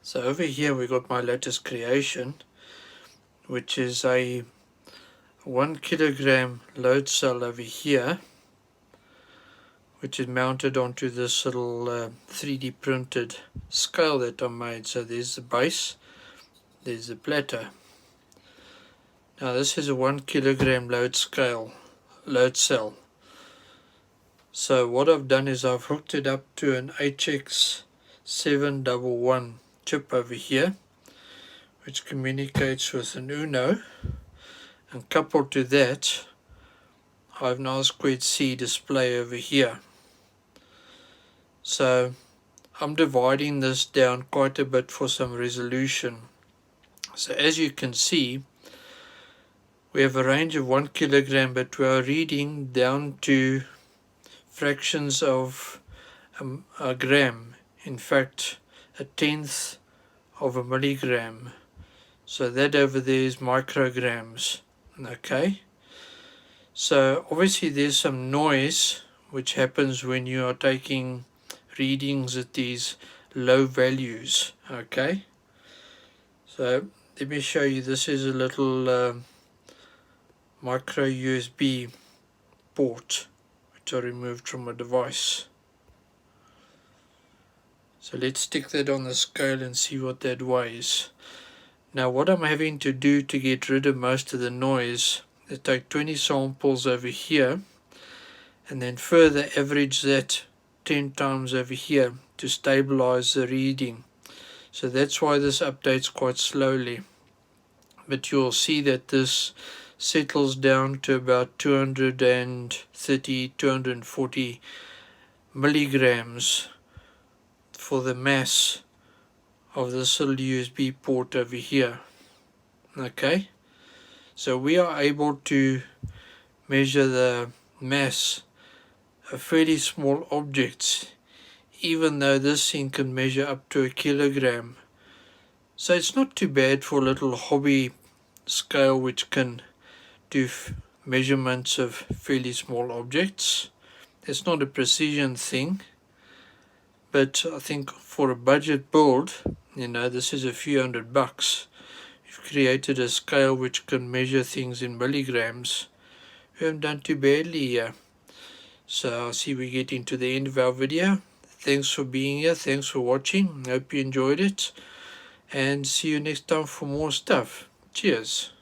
So over here we got my latest creation, which is a 1 kilogram load cell over here, which is mounted onto this little 3D printed scale that I made. So there's the base, there's the platter. Now this is a 1 kilogram load cell. So what I've done is I've hooked it up to an HX711 chip over here, which communicates with an Uno, and coupled to that I have an R2C display over here. So I'm dividing this down quite a bit for some resolution. So as you can see, we have a range of 1 kilogram, but we are reading down to fractions of a gram, in fact a tenth of a milligram. So that over there is micrograms. Okay, so obviously there's some noise which happens when you are taking readings at these low values. Okay, so let me show you. This is a little micro USB port which I removed from a device. So let's stick that on the scale and see what that weighs. Now what I'm having to do to get rid of most of the noise is take 20 samples over here and then further average that 10 times over here to stabilize the reading. So that's why this updates quite slowly. But you'll see that this settles down to about 230, 240 milligrams for the mass of this little USB port over here. Okay, so we are able to measure the mass of fairly small objects, even though this thing can measure up to a kilogram. So it's not too bad for a little hobby scale which can do measurements of fairly small objects. It's not a precision thing, but I think for a budget build, this is a few $100. You've created a scale which can measure things in milligrams. We haven't done too badly here. So I see we're getting to the end of our video. Thanks for being here. Thanks for watching. Hope you enjoyed it. And see you next time for more stuff. Cheers.